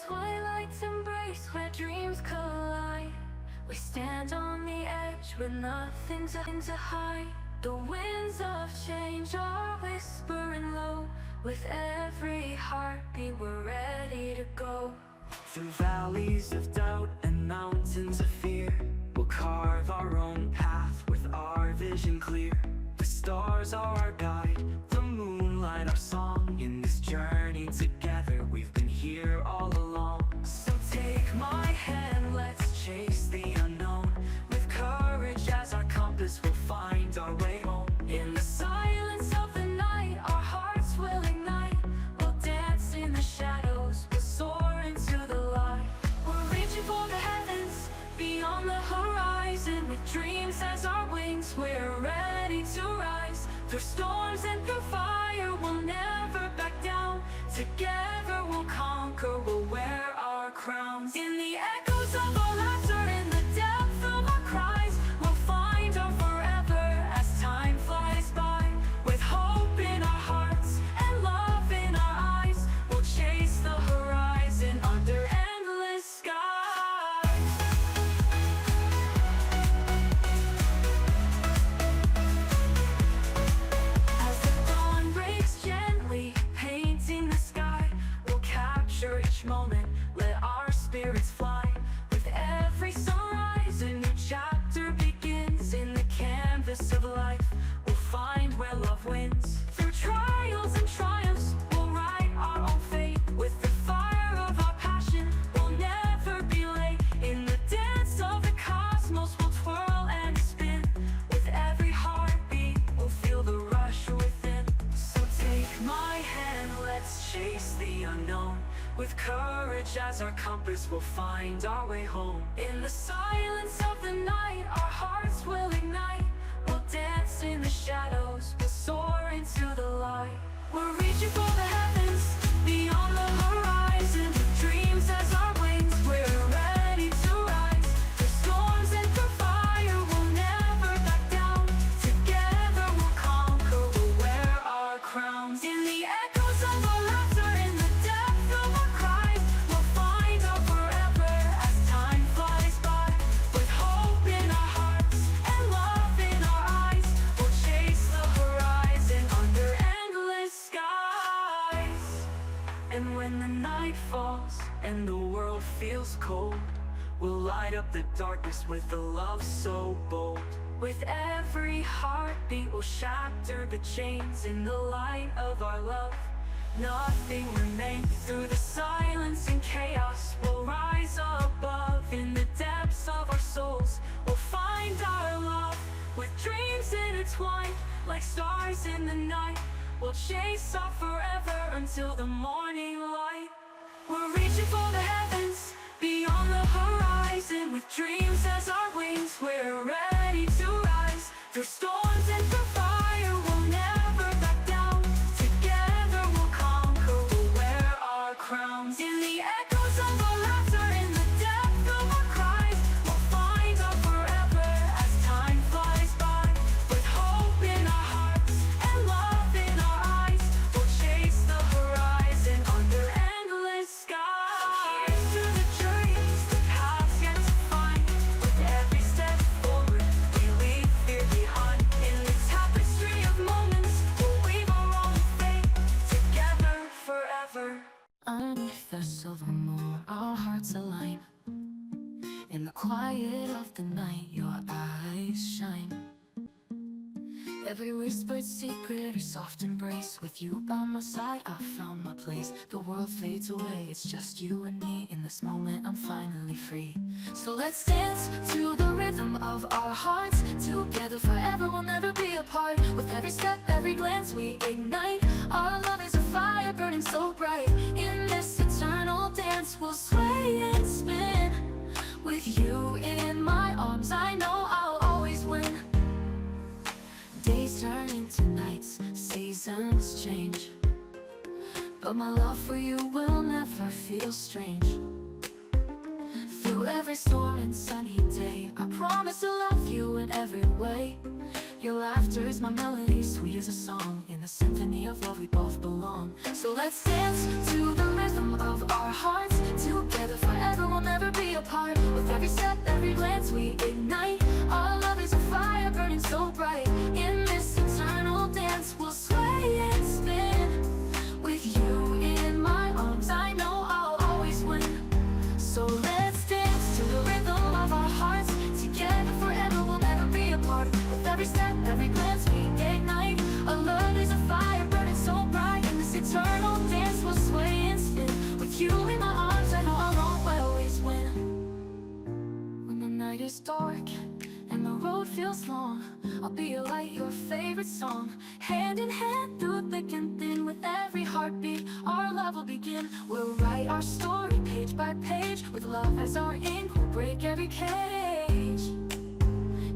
twilight's embrace where dreams collide. We stand on the edge with nothing to hide. The winds of change are whispering low. With every heartbeat we're ready to go. Through valleys of doubt and mountains of fear, we'll carve our own path with our vision clear. The stars are our guide, the moonlight our song. In this journey together we've been here all along. So take my hand, let's chase the unknown. With courage as our compass we'll find our way home. In the silence of the night our hearts will ignite. We'll dance in the shadows, we'll soar into the light. We're reaching for the heavens, beyond the horizon. With dreams as our wings we're ready to rise. Through storms and through fire we'll never back down. Together we'll conquer, we'll wear our crowns. In the echoes of our laughter, in the depth of our cries, we'll find our forever as time flies by. With hope in our hearts and love in our eyes, we'll chase the horizon under endless skies. As the dawn breaks gently, painting the sky, we'll capture each moment, let our spirits fly. With every sunrise a new chapter begins. In the canvas of life we'll find where love wins. Through trials and triumphs we'll write our own fate. With the fire of our passion we'll never be late. In the dance of the cosmos we'll twirl and spin. With every heartbeat we'll feel the rush within. So take my hand, let's chase the unknown. With courage as our compass we'll find our way home. In the silence of the night our hearts will ignite. We'll dance in the shadows, we'll soar into the light. We're reaching for the heavens, beyond the horizon. With dreams as our wings we're ready to rise. Through storms and through fire we'll never back down. Together we'll conquer, we'll wear our crowns. In the echoes of our laughter, in the depth of our cries, we'll find our forever as time flies by. With hope in our hearts and love in our eyes, we'll chase the horizon under endless skies. And when the night falls and the world feels cold, we'll light up the darkness with a love so bold. With every heartbeat we'll shatter the chains. In the light of our love nothing remains. Through the silence and chaos we'll rise above. In the depths of our souls we'll find our love. With dreams intertwined like stars in the night, we'll chase our forever until the morning light. We're reaching for the heavens, beyond the horizon. With dreams as our wings we're ready to rise. Through storms and through fire we'll never back down. Together we'll conquer, we'll wear our crowns. In the echoes of our laughter, in the depth of our cries, we'll find our forever as time flies by. With hope in our hearts and love in our eyes, we'll chase the horizon under endless skies. Here's to the journeys, the paths yet to find. With every step forward we leave fear behind. In the tapestry of moments we'll weave our own fate. Together forever. Underneath the silver moon our hearts align. In the quiet of the night your eyes shine. Every whispered secret or soft embrace. With you by my side I found my place. The world fades away, it's just you and me. In this moment I'm finally free. So let's dance to the rhythm of our hearts. Together forever we'll never be apart. With every step, every glance we ignite. Our love is a fire burning so bright. In this eternal dance we'll sway and spin. With you in my arms I know I'll always win. Days turn into nights, seasons change, but my love for you will never feel strange. Through every storm and sunny day I promise to love you in every way. Your laughter is my melody, sweet as a song. In the symphony of love we both belong. So let's dance to the rhythm of our hearts. favorite song. Hand in hand through thick and thin, with every heartbeat our love will begin. We'll write our story page by page, with love as our ink. We'll break every cage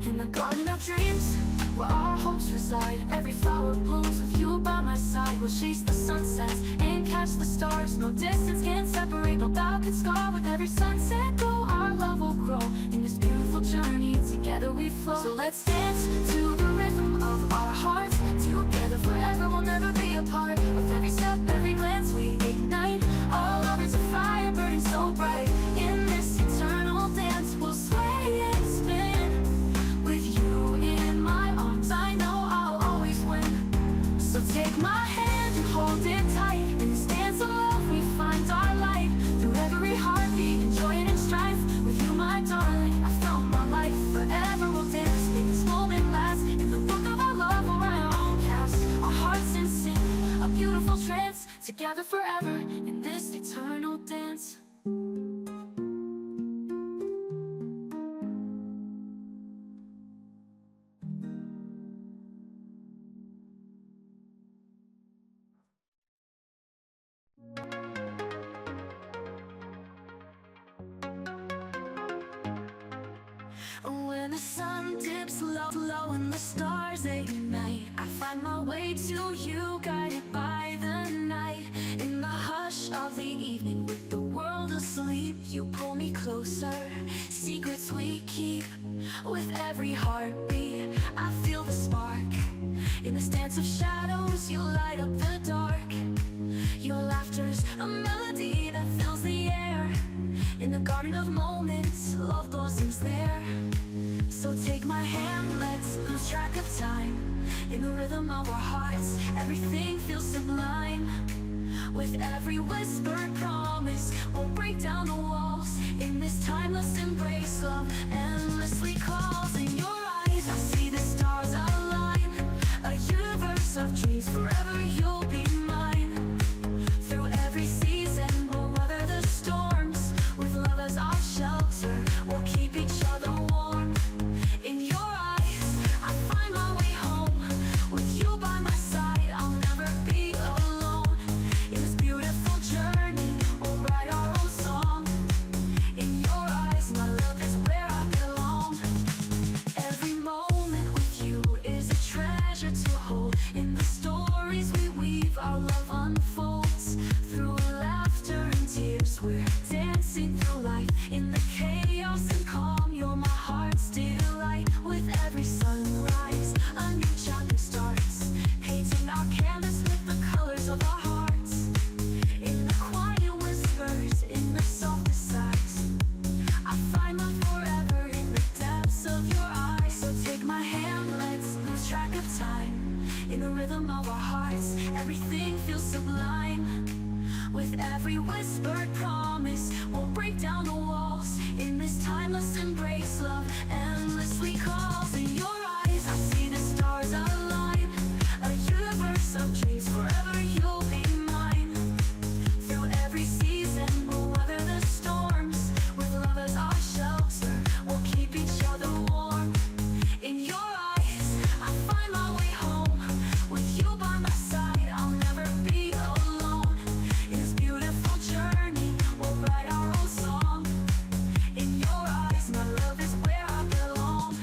in the garden of dreams, where our hopes reside. Every flower blooms with you by my side. We'll chase the sunsets and catch the stars. No distance can separate, no bow can scar. With every sunset glow, our love will grow. In this beautiful journey, together we flow. So let's dance to the rhythm of our hearts. Together forever, we'll never be apart. With every step, every glance, we ignite. Our love is a fire burning so bright. In this eternal dance, we'll sway and spin. With you in my arms, I know I'll always win. So take my hand and hold it tight. In this dance of love, we find our light. Through every heartbeat, in joy and in strife. With you, my darling, I found my life. Forever we'll dance, make this moment last. In the book of our love, we'll write our own cast. Our hearts in sync, a beautiful trance. Together forever, in this eternal dance. When the sun dips low and the stars ignite, I find my way to you, guided by the night. In the hush of the evening, with the world asleep, you pull me closer, secrets we keep. With every heartbeat, I feel the spark. In this dance of shadows, you light up the dark. Your laughter's a melody that fills the air. In the garden of moments, love blossoms there. So take my hand, let's lose track of time. In the rhythm of our hearts, everything feels sublime. With every whispered promise, we'll break down the walls. In this timeless embrace, love endlessly calls. In your eyes, I see the stars align. A universe of dreams, forever you'll be mine. Through every season, we'll weather the storms. With love as our shelter, we'll keep each other warm. In your eyes, I find my way home. With you by my side, I'll never be alone. In this beautiful journey, we'll write our own song. In your eyes, my love is where I belong. Every moment with you is a treasure to hold. In the stories we weave, our love unfolds. Through laughter and tears, we're dancing through life. In the chaos and calm, you're my heart's delight. With every sunrise, a new chapter starts, painting our canvas with the colors of our hearts. In the quiet whispers, in the softest sighs, I find my forever in the depths of your eyes. So take my hand, let's lose track of time. In the rhythm of our hearts, everything feels sublime. With every whispered promise, we'll break down the walls. In this timeless embrace, love endlessly calls. In your eyes, I see the stars align. A universe of dreams, forever you'll be mine. Through every season, we'll weather the storms. With love as our shelter, we'll keep each other warm. In your eyes, I find my way home. With you by my side, I'll never be alone. In this beautiful journey, we'll write our own song. In your eyes, my love is where I belong.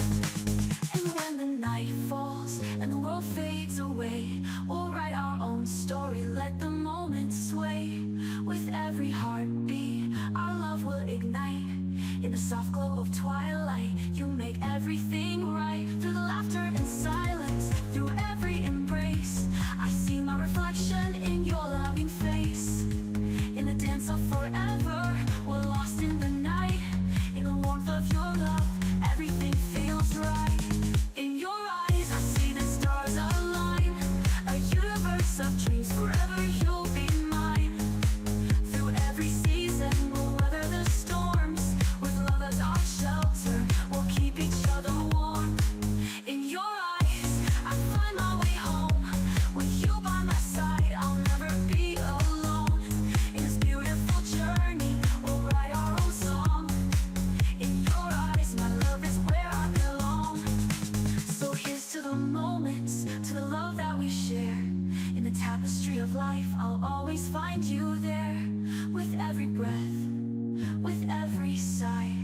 And when the night falls and the world fades away, we'll write our own story, let the moment sway. With every heartbeat, our love will ignite. In the soft glow of twilight, you make everything right. Through the laughter and silence, through every embrace, I see my reflection in your loving face. In the dance of forever, we're lost in the night. In the warmth of your love, everything feels right. In your eyes, I see the stars align. A universe of dreams, forever you'll be mine. Through every season, we'll weather the storms. With love as our shelter, we'll keep each other warm. In your eyes, I find my way home. With you by my side, I'll never be alone. In this beautiful journey, we'll write our own with every breath, with every sigh.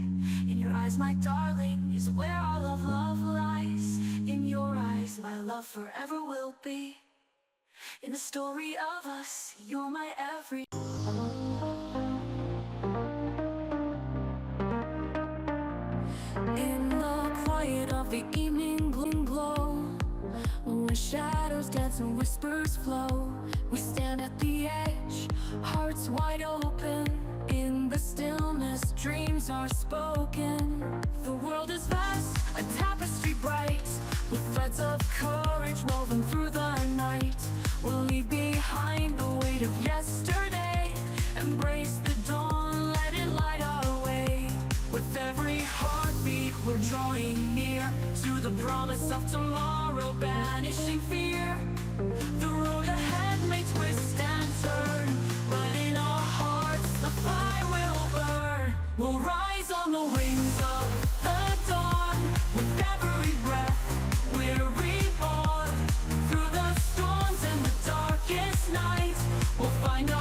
In your eyes, my darling, is where our love lies. In your eyes, my love forever will be. In the story of us, you're my every. In the quiet of the evening glow, when shadows dance and whispers flow, we stand at the edge, hearts wide open. In the stillness, dreams are spoken. The world is vast, a tapestry bright, with threads of courage woven through the night. We'll leave behind the weight of yesterday, embrace the dawn, let it light our way. With every heartbeat, we're drawing near to the promise of tomorrow.